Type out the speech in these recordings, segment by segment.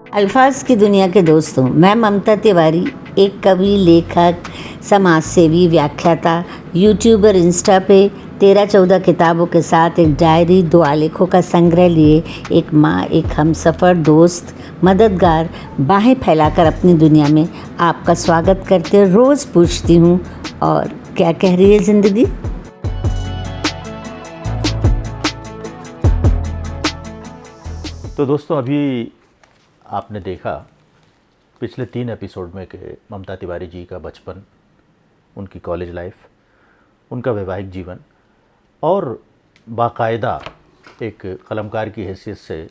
अल्फाज की दुनिया के दोस्तों, मैं ममता तिवारी, एक कवि, लेखक, समाज सेवी, व्याख्याता, यूट्यूबर, इंस्टा पे 13-14 किताबों के साथ एक डायरी, 2 आलेखों का संग्रह लिए एक माँ, एक हमसफ़र, दोस्त, मददगार, बाहें फैलाकर अपनी दुनिया में आपका स्वागत करते रोज़ पूछती हूँ, और क्या कह रही है ज़िंदगी। तो दोस्तों, अभी आपने देखा पिछले 3 एपिसोड में कि ममता तिवारी जी का बचपन, उनकी कॉलेज लाइफ, उनका वैवाहिक जीवन और बाकायदा एक कलमकार की हैसियत से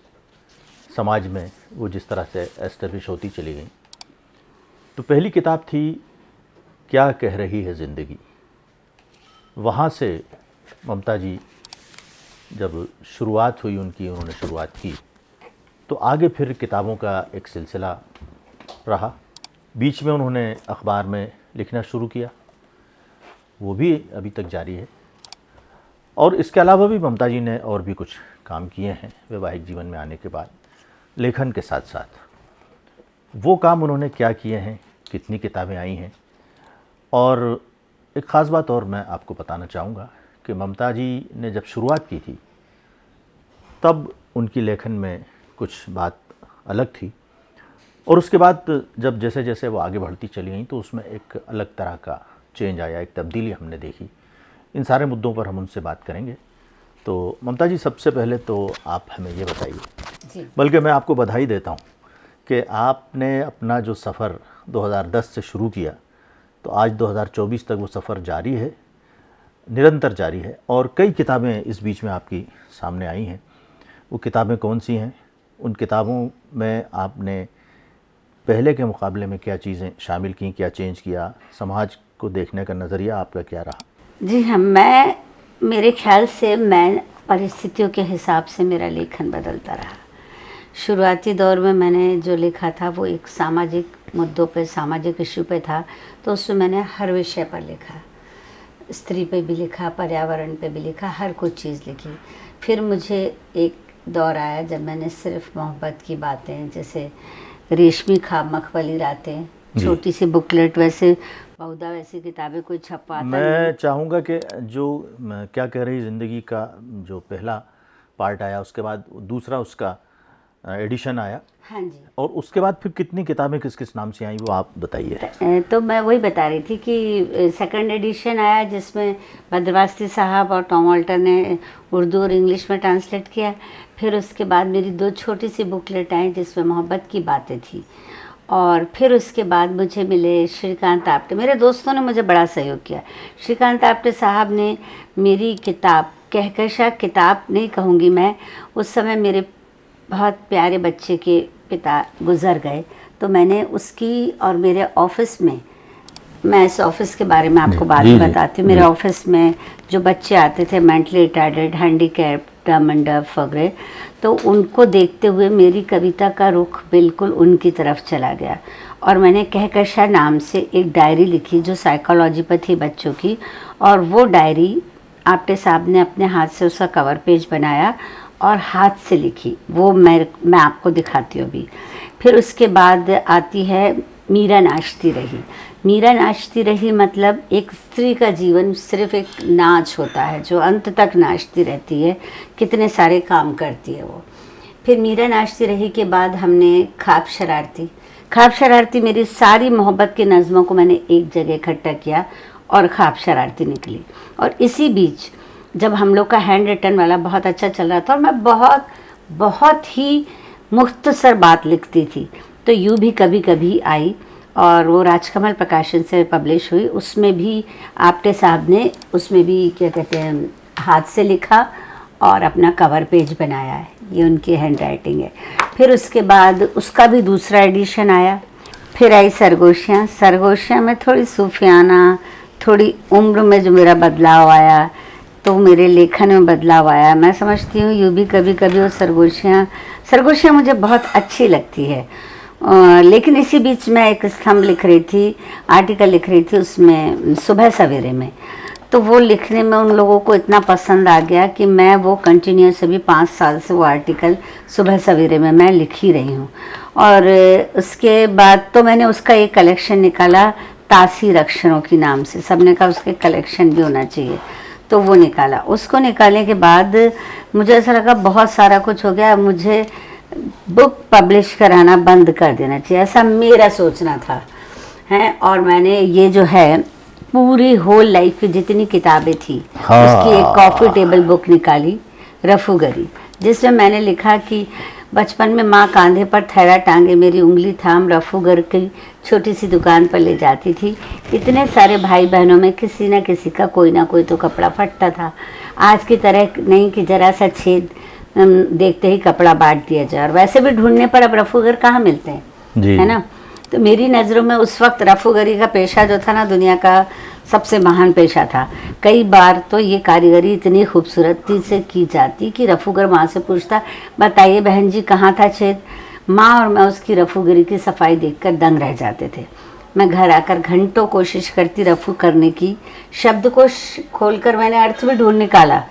समाज में वो जिस तरह से एस्टेब्लिश होती चली गई। तो पहली किताब थी क्या कह रही है ज़िंदगी। वहाँ से ममता जी जब शुरुआत हुई उन्होंने शुरुआत की, तो आगे फिर किताबों का एक सिलसिला रहा। बीच में उन्होंने अखबार में लिखना शुरू किया, वो भी अभी तक जारी है। और इसके अलावा भी ममता जी ने और भी कुछ काम किए हैं वैवाहिक जीवन में आने के बाद, लेखन के साथ साथ। वो काम उन्होंने क्या किए हैं, कितनी किताबें आई हैं, और एक ख़ास बात और मैं आपको बताना चाहूँगा कि ममता जी ने जब शुरुआत की थी तब उनकी लेखन में कुछ बात अलग थी, और उसके बाद जब जैसे जैसे वो आगे बढ़ती चली गई तो उसमें एक अलग तरह का चेंज आया, एक तब्दीली हमने देखी। इन सारे मुद्दों पर हम उनसे बात करेंगे। तो ममता जी, सबसे पहले तो आप हमें ये बताइए, बल्कि मैं आपको बधाई देता हूँ कि आपने अपना जो सफ़र 2010 से शुरू किया, तो आज 2024 तक वो सफ़र जारी है, निरंतर जारी है, और कई किताबें इस बीच में आपकी सामने आई हैं। वो किताबें कौन सी हैं? उन किताबों में आपने पहले के मुकाबले में क्या चीज़ें शामिल की, क्या चेंज किया, समाज को देखने का नज़रिया आपका क्या रहा? जी हाँ, मेरे ख्याल से मैं परिस्थितियों के हिसाब से मेरा लेखन बदलता रहा। शुरुआती दौर में मैंने जो लिखा था वो एक सामाजिक मुद्दों पे, सामाजिक इशू पे था, तो उसमें मैंने हर विषय पर लिखा, स्त्री पे भी लिखा, पर्यावरण पे भी लिखा, हर कुछ चीज़ लिखी। फिर मुझे एक दौर आया जब मैंने सिर्फ मोहब्बत की बातें, जैसे रेशमी ख्वाब, मखमली रातें, छोटी सी बुकलेट, वैसे बहुधा वैसी किताबें कोई छपवाता नहीं। मैं चाहूँगा कि जो क्या कह रही ज़िंदगी का जो पहला पार्ट आया, उसके बाद दूसरा उसका एडिशन आया। हाँ जी। और उसके बाद फिर कितनी किताबें किस किस नाम से आई, वो आप बताइए। तो मैं वही बता रही थी कि सेकंड एडिशन आया जिसमें भद्रवास्ती साहब और टॉम ऑल्टर ने उर्दू और इंग्लिश में ट्रांसलेट किया। फिर उसके बाद मेरी 2 छोटी सी बुकलेट आई जिसमें मोहब्बत की बातें थी। और फिर उसके बाद मुझे मिले श्रीकांत आप्टे। मेरे दोस्तों ने मुझे बड़ा सहयोग किया। श्रीकांत आप्टे साहब ने मेरी किताब, कहकशा किताब नहीं कहूँगी मैं, उस समय मेरे बहुत प्यारे बच्चे के पिता गुज़र गए, तो मैंने उसकी, और मेरे ऑफिस में, मैं इस ऑफिस के बारे में आपको बाद में बताती हूँ। मेरे ऑफिस में जो बच्चे आते थे, मेंटली रिटार्डेड, हैंडीकैप्ड, डम एंड डफ वगैरह, तो उनको देखते हुए मेरी कविता का रुख बिल्कुल उनकी तरफ चला गया। और मैंने कहकशा नाम से एक डायरी लिखी जो साइकोलॉजी पर थी बच्चों की, और वो डायरी आप्टे साहब ने अपने हाथ से उसका कवर पेज बनाया और हाथ से लिखी। वो मैं आपको दिखाती हूँ अभी। फिर उसके बाद आती है मीरा नाचती रही। मीरा नाचती रही मतलब एक स्त्री का जीवन सिर्फ एक नाच होता है जो अंत तक नाचती रहती है, कितने सारे काम करती है वो। फिर मीरा नाचती रही के बाद हमने ख्वाब शरारती मेरी सारी मोहब्बत की नज़मों को मैंने एक जगह इकट्ठा किया और ख्वाब शरारती निकली। और इसी बीच जब हम लोग का हैंड रिटन वाला बहुत अच्छा चल रहा था और मैं बहुत ही मुख्तसर बात लिखती थी, तो यूँ भी कभी कभी आई, और वो राजकमल प्रकाशन से पब्लिश हुई। उसमें भी आप्टे साहब ने, उसमें भी क्या कहते हैं, हाथ से लिखा और अपना कवर पेज बनाया है, ये उनकी हैंड राइटिंग है। फिर उसके बाद उसका भी दूसरा एडिशन आया। फिर आई सरगोशियाँ में थोड़ी सूफियाना, थोड़ी उम्र में जो मेरा बदलाव आया, तो मेरे लेखन में बदलाव आया। मैं समझती हूँ यूँ भी कभी कभी वो सरगोशियाँ मुझे बहुत अच्छी लगती है। लेकिन इसी बीच मैं एक स्तंभ लिख रही थी, आर्टिकल लिख रही थी उसमें, सुबह सवेरे में, तो वो लिखने में उन लोगों को इतना पसंद आ गया कि मैं वो कंटिन्यूस अभी 5 साल से वो आर्टिकल सुबह सवेरे में मैं लिख ही रही हूँ। और उसके बाद तो मैंने उसका एक कलेक्शन निकाला तासीर अक्षरों की नाम से, सबने कहा उसके कलेक्शन भी होना चाहिए, तो वो निकाला। उसको निकालने के बाद मुझे ऐसा लगा बहुत सारा कुछ हो गया, मुझे बुक पब्लिश कराना बंद कर देना चाहिए, ऐसा मेरा सोचना था हैं। और मैंने ये जो है पूरी होल लाइफ की जितनी किताबें थी उसकी एक कॉफ़ी टेबल बुक निकाली, रफूगरी, जिसमें मैंने लिखा कि बचपन में माँ कांधे पर थैला टांगे मेरी उंगली थाम रफूगर की छोटी सी दुकान पर ले जाती थी। इतने सारे भाई बहनों में किसी न किसी का कोई ना कोई तो कपड़ा फटता था। आज की तरह नहीं कि जरा सा छेद देखते ही कपड़ा बांट दिया जाए, और वैसे भी ढूंढने पर अब रफूगर कहाँ मिलते हैं, है ना। तो मेरी नज़रों में उस वक्त रफूगरी का पेशा जो था ना, दुनिया का सबसे महान पेशा था। कई बार तो ये कारीगरी इतनी खूबसूरती से की जाती कि रफूगर माँ से पूछता, बताइए बहन जी कहाँ था छेद। माँ और मैं उसकी रफूगरी की सफाई देखकर दंग रह जाते थे। मैं घर आकर घंटों कोशिश करती रफू करने की। शब्द को खोलकर मैंने अर्थ भी ढूंढ निकाला,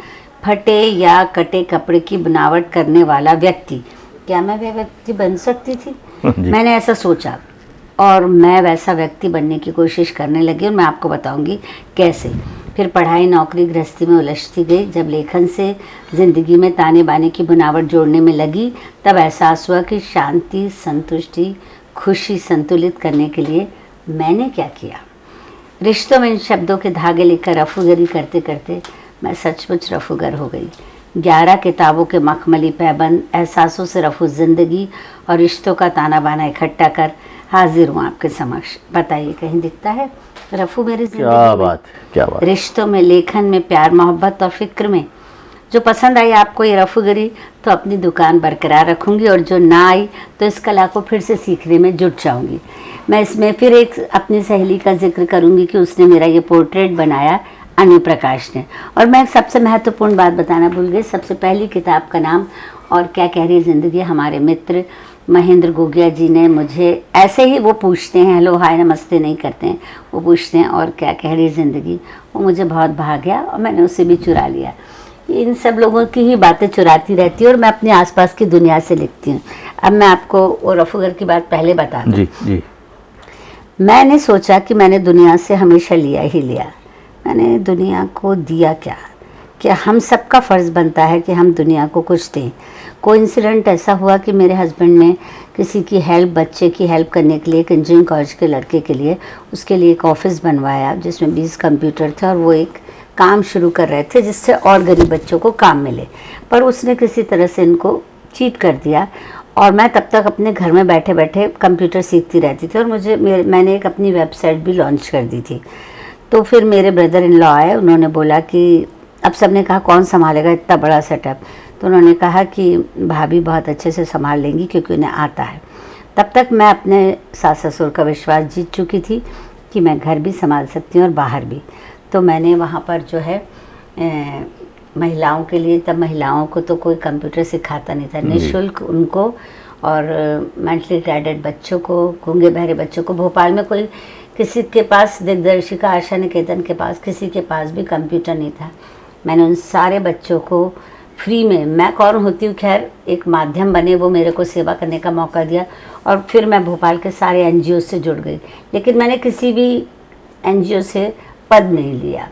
फटे या कटे कपड़े की बनावट करने वाला व्यक्ति। क्या मैं वह व्यक्ति बन सकती थी? मैंने ऐसा सोचा और मैं वैसा व्यक्ति बनने की कोशिश करने लगी, और मैं आपको बताऊंगी कैसे। फिर पढ़ाई नौकरी गृहस्थी में उलझती गई। जब लेखन से ज़िंदगी में ताने बाने की बनावट जोड़ने में लगी, तब एहसास हुआ कि शांति, संतुष्टि, खुशी संतुलित करने के लिए मैंने क्या किया। रिश्तों में इन शब्दों के धागे लेकर रफूगरी करते करते मैं सचमुच रफूगर हो गई। 11 किताबों के मखमली पैबंद, एहसासों से रफू ज़िंदगी और रिश्तों का ताना बाना इकट्ठा कर हाजिर हूँ आपके समक्ष। बताइए कहीं दिखता है रफू मेरी जिंदगी में? क्या बात। रिश्तों में, लेखन में, प्यार मोहब्बत और फिक्र में। जो पसंद आई आपको ये रफूगरी तो अपनी दुकान बरकरार रखूँगी, और जो ना आई तो इस कला को फिर से सीखने में जुट जाऊँगी। मैं इसमें फिर एक अपनी सहेली का जिक्र करूँगी कि उसने मेरा ये पोर्ट्रेट बनाया, अनु प्रकाश ने। और मैं सबसे महत्वपूर्ण बात बताना भूल गई, सबसे पहली किताब का नाम और क्या कह रही ज़िंदगी, हमारे मित्र महेंद्र गोगिया जी ने मुझे ऐसे ही, वो पूछते हैं हेलो हाय नमस्ते नहीं करते हैं, वो पूछते हैं और क्या कह रही ज़िंदगी, वो मुझे बहुत भा गया और मैंने उसे भी चुरा लिया। इन सब लोगों की ही बातें चुराती रहती हूँ और मैं अपने आसपास की दुनिया से लिखती हूँ। अब मैं आपको वो रफूगर की बात पहले बता दूँ। जी। मैंने सोचा कि मैंने दुनिया से हमेशा लिया ही लिया, मैंने दुनिया को दिया क्या हम सबका फ़र्ज़ बनता है कि हम दुनिया को कुछ दें। कोइंसिडेंट ऐसा हुआ कि मेरे हस्बैंड ने किसी की हेल्प, बच्चे की हेल्प करने के लिए, एक इंजीनियरिंग कॉलेज के लड़के के लिए, उसके लिए एक ऑफ़िस बनवाया जिसमें 20 कंप्यूटर थे, और वो एक काम शुरू कर रहे थे जिससे और गरीब बच्चों को काम मिले। पर उसने किसी तरह से इनको चीट कर दिया, और मैं तब तक अपने घर में बैठे बैठे कंप्यूटर सीखती रहती थी, और मैंने एक अपनी वेबसाइट भी लॉन्च कर दी थी। तो फिर मेरे ब्रदर इन लॉ आए, उन्होंने बोला कि अब सबने कहा कौन संभालेगा इतना बड़ा सेटअप, तो उन्होंने कहा कि भाभी बहुत अच्छे से संभाल लेंगी क्योंकि उन्हें आता है। तब तक मैं अपने सास ससुर का विश्वास जीत चुकी थी कि मैं घर भी संभाल सकती हूँ और बाहर भी। तो मैंने वहाँ पर जो है महिलाओं के लिए, तब महिलाओं को तो कोई कंप्यूटर सिखाता नहीं था, निःशुल्क उनको और मेंटली रिटार्डेड बच्चों को, गूंगे बहरे बच्चों को, भोपाल में कोई किसी के पास, दिग्दर्शिका आशा निकेतन के पास, किसी के पास भी कंप्यूटर नहीं था। मैंने उन सारे बच्चों को फ्री में, मैं कौन होती हूँ खैर, एक माध्यम बने वो मेरे को सेवा करने का मौका दिया, और फिर मैं भोपाल के सारे एनजीओ से जुड़ गई। लेकिन मैंने किसी भी एनजीओ से पद नहीं लिया।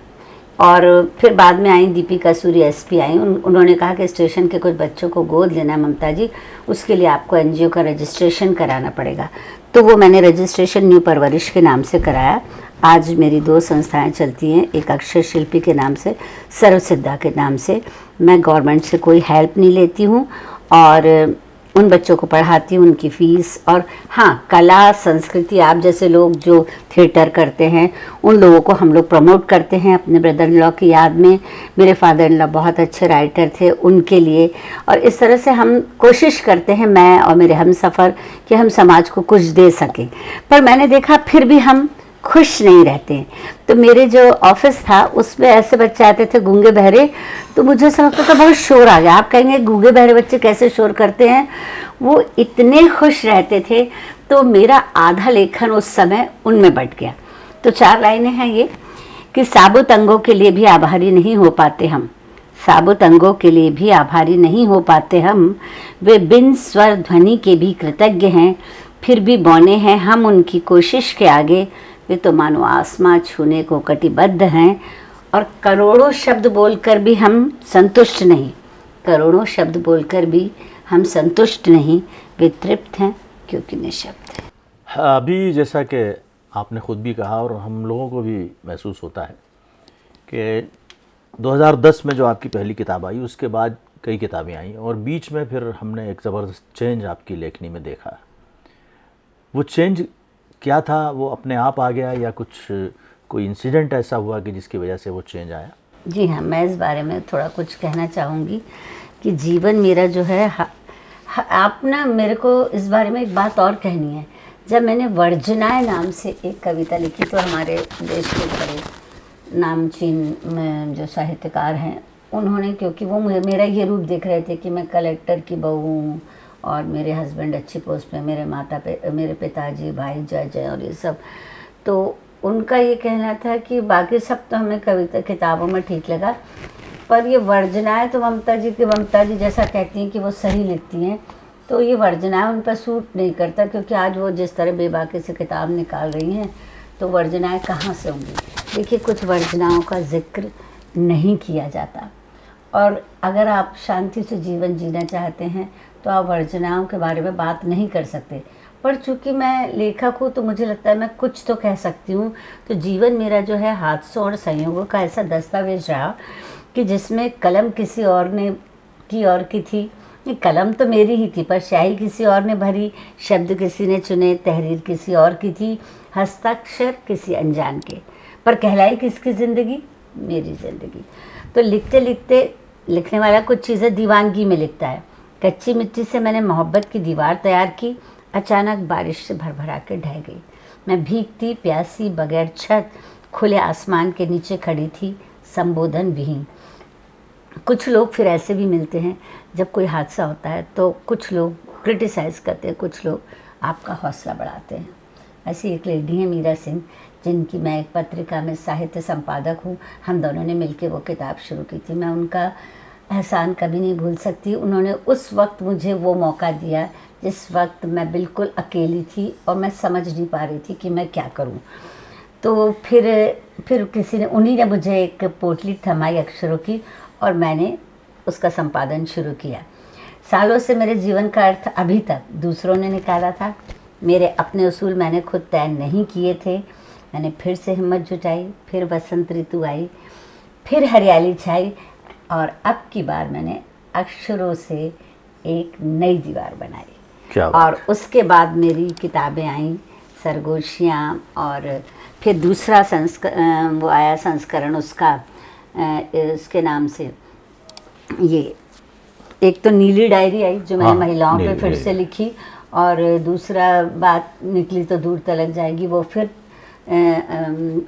और फिर बाद में आई दीपिका सूरी एसपी आई, उन्होंने कहा कि स्टेशन के कुछ बच्चों को गोद लेना ममता जी, उसके लिए आपको एनजीओ का रजिस्ट्रेशन कराना पड़ेगा। तो वो मैंने रजिस्ट्रेशन न्यू परवरिश के नाम से कराया। आज मेरी 2 संस्थाएं चलती हैं, एक अक्षर शिल्पी के नाम से, सर्वसिद्धा के नाम से। मैं गवर्नमेंट से कोई हेल्प नहीं लेती हूँ और उन बच्चों को पढ़ाती हूँ, उनकी फ़ीस। और हाँ, कला संस्कृति, आप जैसे लोग जो थिएटर करते हैं उन लोगों को हम लोग प्रमोट करते हैं अपने ब्रदर इन लॉ की याद में। मेरे फादर इन लॉ बहुत अच्छे राइटर थे, उनके लिए। और इस तरह से हम कोशिश करते हैं, मैं और मेरे हमसफ़र, कि हम समाज को कुछ दे सकें। पर मैंने देखा फिर भी हम खुश नहीं रहते। तो मेरे जो ऑफिस था उसमें ऐसे बच्चे आते थे गूंगे बहरे, तो मुझे ऐसा लगता था बहुत शोर आ गया। आप कहेंगे गूंगे बहरे बच्चे कैसे शोर करते हैं, वो इतने खुश रहते थे। तो मेरा आधा लेखन उस समय उनमें बट गया। तो 4 लाइनें हैं ये कि साबुत अंगों के लिए भी आभारी नहीं हो पाते हम, साबुत अंगों के लिए भी आभारी नहीं हो पाते हम, वे बिन स्वर ध्वनि के भी कृतज्ञ हैं, फिर भी बौने हैं हम उनकी कोशिश के आगे, वे तो मानो आसमां छूने को कटिबद्ध हैं। और करोड़ों शब्द बोलकर भी हम संतुष्ट नहीं, करोड़ों शब्द बोलकर भी हम संतुष्ट नहीं, वे तृप्त हैं क्योंकि निःशब्द हैं। अभी जैसा कि आपने ख़ुद भी कहा और हम लोगों को भी महसूस होता है कि 2010 में जो आपकी पहली किताब आई उसके बाद कई किताबें आई और बीच में फिर हमने एक ज़बरदस्त चेंज आपकी लेखनी में देखा। वो चेंज क्या था? वो अपने आप आ गया या कोई इंसिडेंट ऐसा हुआ कि जिसकी वजह से वो चेंज आया? जी हाँ, मैं इस बारे में थोड़ा कुछ कहना चाहूँगी कि जीवन मेरा जो है आप ना मेरे को इस बारे में एक बात और कहनी है। जब मैंने वर्जनाएं नाम से एक कविता लिखी तो हमारे देश के बड़े नामचीन में जो साहित्यकार हैं उन्होंने, क्योंकि वो मेरा ये रूप देख रहे थे कि मैं कलेक्टर की बहू हूँ और मेरे हस्बैंड अच्छी पोस्ट पे, मेरे पिताजी भाई जज हैं और ये सब, तो उनका ये कहना था कि बाकी सब तो हमें कविता किताबों में ठीक लगा, पर ये वर्जनाएं तो ममता जी जैसा कहती हैं कि वो सही लिखती हैं, तो ये वर्जनाएं उन पर सूट नहीं करता, क्योंकि आज वो जिस तरह बेबाकी से किताब निकाल रही हैं तो वर्जनाएं कहाँ से होंगी। देखिए, कुछ वर्जनाओं का जिक्र नहीं किया जाता, और अगर आप शांति से जीवन जीना चाहते हैं तो आप वर्जनाओं के बारे में बात नहीं कर सकते। पर चूँकि मैं लेखक हूँ तो मुझे लगता है मैं कुछ तो कह सकती हूँ। तो जीवन मेरा जो है हादसों और संयोगों का ऐसा दस्तावेज रहा कि जिसमें कलम किसी और ने की थी, ये कलम तो मेरी ही थी पर स्याही किसी और ने भरी, शब्द किसी ने चुने, तहरीर किसी और की थी, हस्ताक्षर किसी अनजान के, पर कहलाई किसकी ज़िंदगी? मेरी ज़िंदगी। तो लिखते लिखते लिखने वाला कुछ चीज़ें दीवानगी में लिखता है। कच्ची मिट्टी से मैंने मोहब्बत की दीवार तैयार की, अचानक बारिश से भरभरा के ढह गई। मैं भीगती प्यासी बगैर छत खुले आसमान के नीचे खड़ी थी, संबोधन विहीन। कुछ लोग फिर ऐसे भी मिलते हैं, जब कोई हादसा होता है तो कुछ लोग क्रिटिसाइज़ करते हैं, कुछ लोग आपका हौसला बढ़ाते हैं। ऐसी एक लेडी है मीरा सिंह, जिनकी मैं एक पत्रिका में साहित्य संपादक हूँ। हम दोनों ने मिलकर वो किताब शुरू की थी। मैं उनका एहसान कभी नहीं भूल सकती। उन्होंने उस वक्त मुझे वो मौका दिया जिस वक्त मैं बिल्कुल अकेली थी और मैं समझ नहीं पा रही थी कि मैं क्या करूँ। तो फिर किसी ने, उन्हीं ने मुझे एक पोटली थमाई अक्षरों की और मैंने उसका संपादन शुरू किया। सालों से मेरे जीवन का अर्थ अभी तक दूसरों ने निकाला था। मेरे अपने उसूल मैंने खुद तय नहीं किए थे। मैंने फिर से हिम्मत जुटाई, फिर बसंत ऋतु आई, फिर हरियाली छाई, और अब की बार मैंने अक्षरों से एक नई दीवार बनाई। और उसके बाद मेरी किताबें आईं, सरगोशियाँ, और फिर दूसरा वो आया संस्करण उसका, उसके नाम से, ये एक तो नीली डायरी आई जो मैंने महिलाओं पे फिर से लिखी, और दूसरा बात निकली तो दूर तलक जाएगी, वो फिर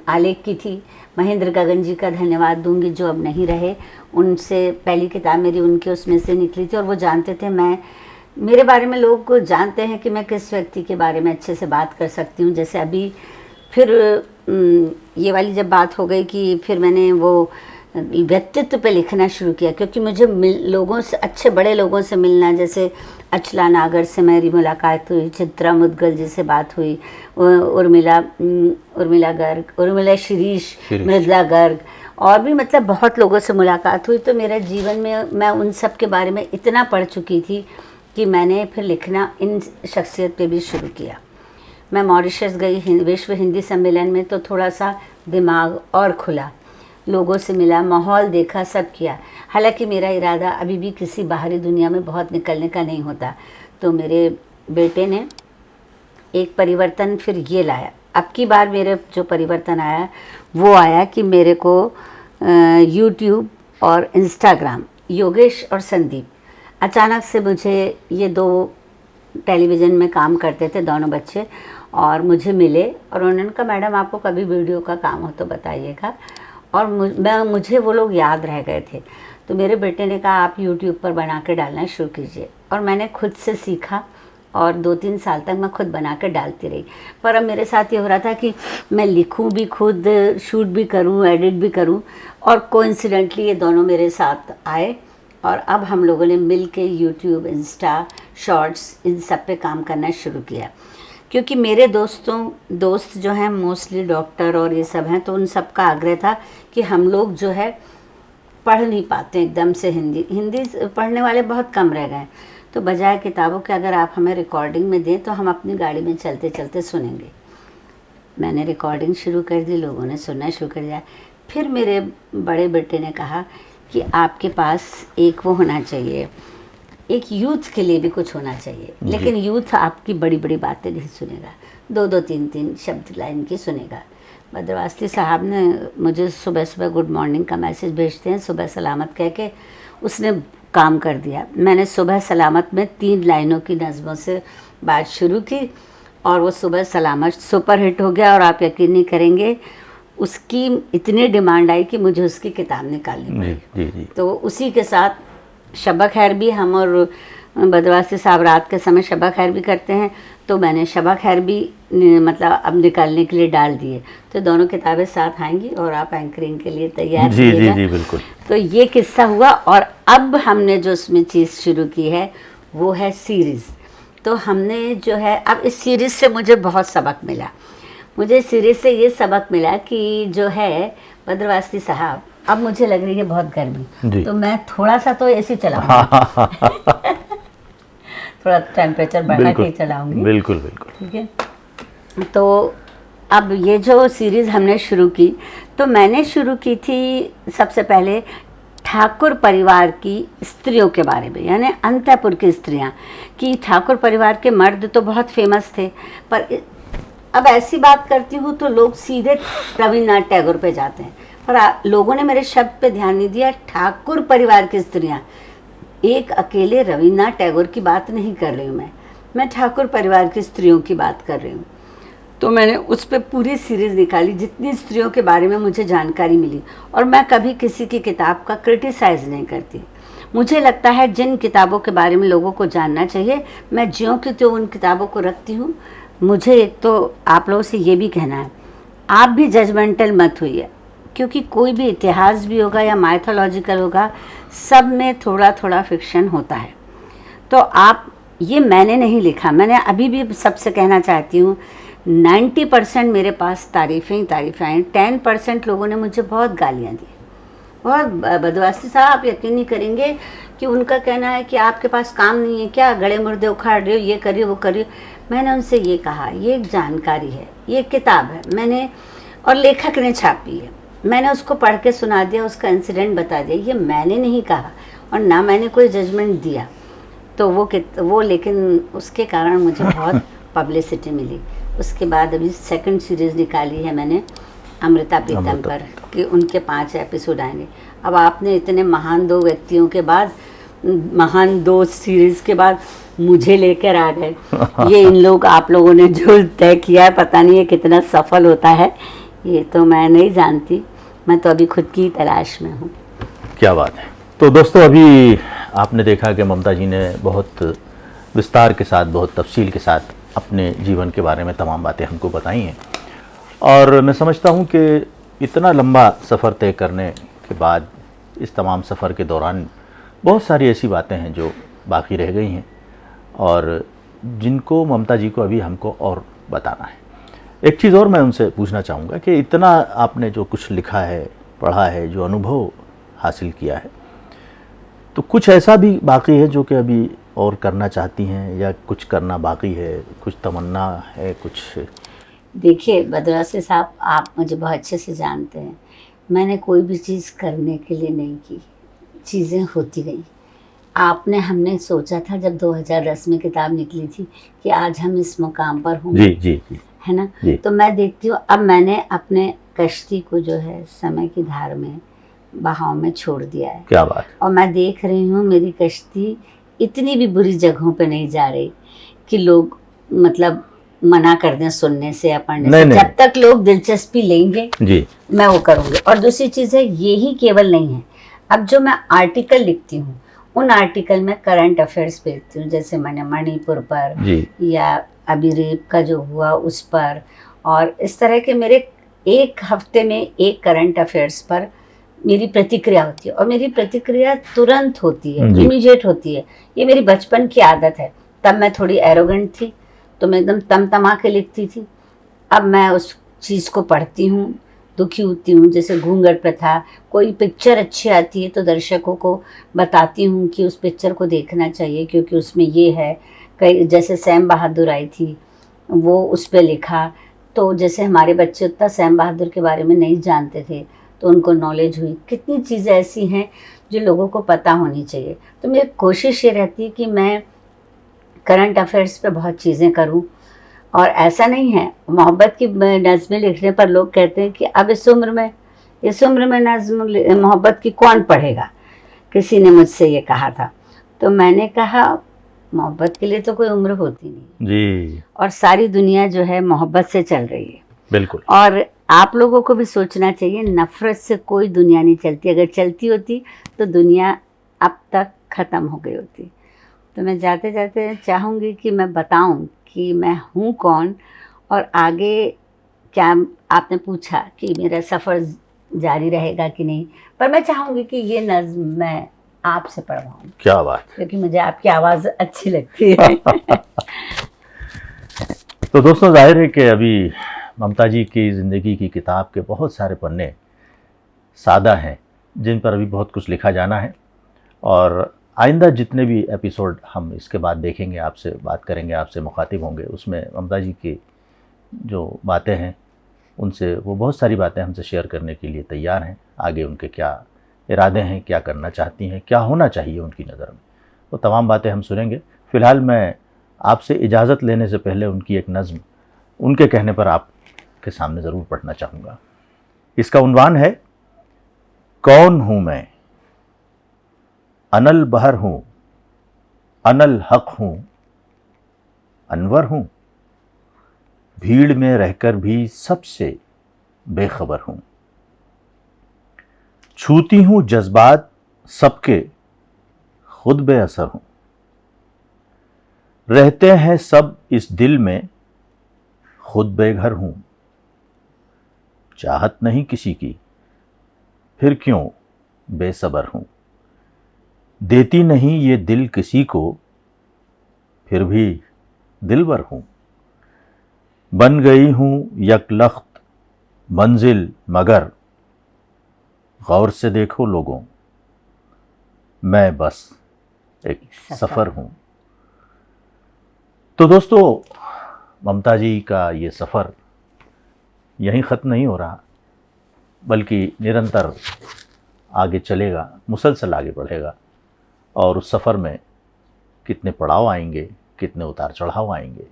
आलेख की थी। महेंद्र गगन जी का धन्यवाद दूंगी जो अब नहीं रहे। उनसे पहली किताब मेरी उनके उसमें से निकली थी, और वो जानते थे मेरे बारे में, लोग जानते हैं कि मैं किस व्यक्ति के बारे में अच्छे से बात कर सकती हूँ। जैसे अभी फिर ये वाली जब बात हो गई कि फिर मैंने वो व्यक्तित्व पे लिखना शुरू किया, क्योंकि मुझे लोगों से, अच्छे बड़े लोगों से मिलना, जैसे अचला नागर से मेरी मुलाकात हुई, चित्रा मुदगल जी से बात हुई, उर्मिला गर्ग, उर्मिला शिरीष, मृदला गर्ग, और भी मतलब बहुत लोगों से मुलाकात हुई। तो मेरा जीवन में मैं उन सब के बारे में इतना पढ़ चुकी थी कि मैंने फिर लिखना इन शख्सियत पे भी शुरू किया। मैं मॉरिशस गई विश्व हिंदी सम्मेलन में, तो थोड़ा सा दिमाग और खुला, लोगों से मिला, माहौल देखा, सब किया। हालांकि मेरा इरादा अभी भी किसी बाहरी दुनिया में बहुत निकलने का नहीं होता। तो मेरे बेटे ने एक परिवर्तन फिर ये लाया। अब की बार मेरे जो परिवर्तन आया वो आया कि मेरे को यूट्यूब और इंस्टाग्राम, योगेश और संदीप, अचानक से मुझे, ये दो टेलीविज़न में काम करते थे दोनों बच्चे, और मुझे मिले और उन्होंने कहा मैडम आपको कभी वीडियो का काम हो तो बताइएगा। और मुझे वो लोग याद रह गए थे। तो मेरे बेटे ने कहा आप यूट्यूब पर बना के डालना शुरू कीजिए, और मैंने खुद से सीखा और 2-3 साल तक मैं खुद बना कर डालती रही। पर अब मेरे साथ ये हो रहा था कि मैं लिखूं भी खुद, शूट भी करूं, एडिट भी करूं, और कोइंसिडेंटली ये दोनों मेरे साथ आए और अब हम लोगों ने मिल के यूट्यूब, इंस्टा, शॉर्ट्स, इन सब पे काम करना शुरू किया। क्योंकि मेरे दोस्त जो हैं मोस्टली डॉक्टर और ये सब हैं, तो उन सब का आग्रह था कि हम लोग जो है पढ़ नहीं पाते एकदम से हिंदी पढ़ने वाले बहुत कम रह गए, तो बजाय किताबों के अगर आप हमें रिकॉर्डिंग में दें तो हम अपनी गाड़ी में चलते चलते सुनेंगे। मैंने रिकॉर्डिंग शुरू कर दी, लोगों ने सुनना शुरू कर दिया। फिर मेरे बड़े बेटे ने कहा कि आपके पास एक वो होना चाहिए, एक यूथ के लिए भी कुछ होना चाहिए, लेकिन यूथ आपकी बड़ी बड़ी बातें नहीं सुनेगा, 2-2, 3-3 शब्द लाइन की सुनेगा। बद्रवास्ती साहब ने मुझे सुबह सुबह गुड मॉर्निंग का मैसेज भेजते हैं, सुबह सलामत कह के, उसने काम कर दिया। मैंने सुबह सलामत में 3 लाइनों की नज़मों से बात शुरू की और वो सुबह सलामत सुपर हिट हो गया। और आप यकीन नहीं करेंगे, उसकी इतनी डिमांड आई कि मुझे उसकी किताब निकालनी पड़ी। तो उसी के साथ शबा खैर भी, हम और बद्रवास्ती साहब रात के समय शबा खैर भी करते हैं, तो मैंने शबा खैर भी मतलब अब निकालने के लिए डाल दिए। तो दोनों किताबें साथ आएंगी और आप एंकरिंग के लिए तैयार रहिएगा। जी बिल्कुल। तो ये किस्सा हुआ और अब हमने जो उसमें चीज़ शुरू की है वो है सीरीज़। तो हमने जो है, अब इस सीरीज़ से मुझे बहुत सबक मिला। मुझे सीरीज़ से ये सबक मिला कि जो है बद्रवास्ती साहब, अब मुझे लग रही है बहुत गर्मी, तो मैं थोड़ा सा तो एसी चलाऊंगी थोड़ा टेम्परेचर बढ़ा के चलाऊंगी। बिल्कुल बिल्कुल, ठीक है। तो अब ये जो सीरीज़ हमने शुरू की, तो मैंने शुरू की थी सबसे पहले ठाकुर परिवार की स्त्रियों के बारे में, यानी अंतःपुर की स्त्रियां। कि ठाकुर परिवार के मर्द तो बहुत फेमस थे, पर अब ऐसी बात करती हूँ तो लोग सीधे रविन्द्रनाथ टैगोर पे जाते हैं, पर लोगों ने मेरे शब्द पे ध्यान नहीं दिया। ठाकुर परिवार की स्त्रियां, एक अकेले रविन्द्रनाथ टैगोर की बात नहीं कर रही हूँ मैं ठाकुर परिवार की स्त्रियों की बात कर रही हूँ। तो मैंने उस पर पूरी सीरीज़ निकाली, जितनी स्त्रियों के बारे में मुझे जानकारी मिली। और मैं कभी किसी की किताब का क्रिटिसाइज़ नहीं करती। मुझे लगता है जिन किताबों के बारे में लोगों को जानना चाहिए, मैं ज्यों की त्यों उन किताबों को रखती हूँ। मुझे एक तो आप लोगों से ये भी कहना है, आप भी जजमेंटल मत होइए, क्योंकि कोई भी इतिहास भी होगा या माइथोलॉजिकल होगा, सब में थोड़ा थोड़ा फिक्शन होता है। तो आप, ये मैंने नहीं लिखा, मैंने अभी भी सबसे कहना चाहती हूँ, 90% मेरे पास तारीफ़ें ही तारीफ़ें आई। 10% लोगों ने मुझे बहुत गालियाँ दी, बहुत। बद्रवास्ती साहब आप यकीन नहीं करेंगे कि उनका कहना है कि आपके पास काम नहीं है क्या, गड़े मुर्दे उखाड़ रहे हो, ये करिए वो करिए। मैंने उनसे ये कहा, ये एक जानकारी है, ये एक किताब है, मैंने, और लेखक ने छापी है, मैंने उसको पढ़ के सुना दिया, उसका इंसिडेंट बता दिया। ये मैंने नहीं कहा और ना मैंने कोई जजमेंट दिया। तो वो लेकिन उसके कारण मुझे बहुत पब्लिसिटी मिली। उसके बाद अभी सेकंड सीरीज़ निकाली है मैंने अमृता प्रीतम पर, कि उनके 5 एपिसोड आएंगे। अब आपने इतने महान 2 व्यक्तियों के बाद, महान 2 सीरीज़ के बाद मुझे लेकर आ गए। ये इन लोग, आप लोगों ने जो तय किया है, पता नहीं है कितना सफल होता है, ये तो मैं नहीं जानती। मैं तो अभी खुद की तलाश में हूँ। क्या बात है। तो दोस्तों, अभी आपने देखा कि ममता जी ने बहुत विस्तार के साथ, बहुत तफसील के साथ अपने जीवन के बारे में तमाम बातें हमको बताई हैं। और मैं समझता हूँ कि इतना लंबा सफ़र तय करने के बाद, इस तमाम सफ़र के दौरान बहुत सारी ऐसी बातें हैं जो बाकी रह गई हैं और जिनको ममता जी को अभी हमको और बताना है। एक चीज़ और मैं उनसे पूछना चाहूँगा कि इतना आपने जो कुछ लिखा है, पढ़ा है, जो अनुभव हासिल किया है, तो कुछ ऐसा भी बाकी है जो कि अभी और करना चाहती हैं, या कुछ करना बाकी है, कुछ तमन्ना है कुछ? देखिए बद्रवास्ती साहब, आप मुझे बहुत अच्छे से जानते हैं, मैंने कोई भी चीज़ करने के लिए नहीं की, चीज़ें होती गई। हमने सोचा था जब 2010 में किताब निकली थी कि आज हम इस मुकाम पर होंगे, जी, है ना। जी। तो मैं देखती हूँ, अब मैंने अपने कश्ती को जो है समय की धार में, बहाव में छोड़ दिया है। क्या बात। और मैं देख रही हूँ मेरी कश्ती इतनी भी बुरी जगहों पे नहीं जा रही कि लोग मतलब मना कर दें सुनने से या पढ़ने से। जब तक लोग दिलचस्पी लेंगे जी, मैं वो करूँगी। और दूसरी चीज़ है, ये ही केवल नहीं है, अब जो मैं आर्टिकल लिखती हूँ उन आर्टिकल में करंट अफेयर्स भेजती हूँ, जैसे मैंने मणिपुर पर जी। या अभी रेप का जो हुआ उस पर, और इस तरह के मेरे एक हफ्ते में एक करंट अफेयर्स पर मेरी प्रतिक्रिया होती है, और मेरी प्रतिक्रिया तुरंत होती है, जी। इमीडिएट होती है। ये मेरी बचपन की आदत है। तब मैं थोड़ी एरोगेंट थी, तो मैं एकदम तमा के लिखती थी। अब मैं उस चीज़ को पढ़ती हूँ, दुखी होती हूँ। जैसे घूंघट प्रथा, कोई पिक्चर अच्छी आती है तो दर्शकों को बताती हूँ कि उस पिक्चर को देखना चाहिए क्योंकि उसमें ये है। कई जैसे सैम बहादुर आई थी, वो उस पर लिखा, तो जैसे हमारे बच्चे उतना सैम बहादुर के बारे में नहीं जानते थे, तो उनको नॉलेज हुई। कितनी चीज़ें ऐसी हैं जो लोगों को पता होनी चाहिए। तो मेरी कोशिश ये रहती है कि मैं करंट अफेयर्स पे बहुत चीज़ें करूं। और ऐसा नहीं है, मोहब्बत की नज़में लिखने पर लोग कहते हैं कि अब इस उम्र में नज़्म मोहब्बत की कौन पढ़ेगा। किसी ने मुझसे ये कहा था, तो मैंने कहा मोहब्बत के लिए तो कोई उम्र होती नहीं जी। और सारी दुनिया जो है मोहब्बत से चल रही है। बिल्कुल। और आप लोगों को भी सोचना चाहिए, नफ़रत से कोई दुनिया नहीं चलती। अगर चलती होती तो दुनिया अब तक ख़त्म हो गई होती। तो मैं जाते जाते चाहूँगी कि मैं बताऊँ कि मैं हूँ कौन, और आगे क्या। आपने पूछा कि मेरा सफ़र जारी रहेगा कि नहीं, पर मैं चाहूँगी कि ये नज़्म मैं आपसे पढ़वाऊँ, क्या बात। क्योंकि मुझे आपकी आवाज़ अच्छी लगती है। तो दोस्तों, जाहिर है कि अभी ममता जी की ज़िंदगी की किताब के बहुत सारे पन्ने सादा हैं, जिन पर अभी बहुत कुछ लिखा जाना है। और आइंदा जितने भी एपिसोड हम इसके बाद देखेंगे, आपसे बात करेंगे, आपसे मुखातिब होंगे, उसमें ममता जी की जो बातें हैं उनसे, वो बहुत सारी बातें हमसे शेयर करने के लिए तैयार हैं। आगे उनके क्या इरादे हैं, क्या करना चाहती हैं, क्या होना चाहिए उनकी नज़र में, वो तमाम बातें हम सुनेंगे। फ़िलहाल मैं आपसे इजाज़त लेने से पहले उनकी एक नज़्म उनके कहने पर आपके सामने ज़रूर पढ़ना चाहूँगा। इसका उन्वान है, कौन हूँ मैं, अनल बहर हूँ, अनल हक हूँ, अनवर हूँ, भीड़ में रहकर भी सबसे बेखबर हूँ, छूती हूँ जज्बात सबके, खुद बेअसर हूँ, रहते हैं सब इस दिल में, खुद बेघर हूँ, चाहत नहीं किसी की, फिर क्यों बेसबर हूँ, देती नहीं ये दिल किसी को, फिर भी दिलबर हूँ, बन गई हूँ यकलख्त मंजिल मगर, गौर से देखो लोगों, मैं बस एक सफ़र हूँ। तो दोस्तों, ममता जी का ये सफ़र यहीं ख़त्म नहीं हो रहा, बल्कि निरंतर आगे चलेगा, मुसलसल आगे बढ़ेगा। और उस सफ़र में कितने पड़ाव आएंगे, कितने उतार चढ़ाव आएंगे,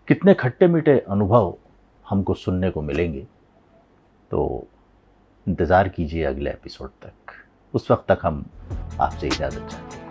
कितने खट्टे मीठे अनुभव हमको सुनने को मिलेंगे। तो इंतज़ार कीजिए अगले एपिसोड तक। उस वक्त तक हम आपसे इजाज़त चाहते हैं।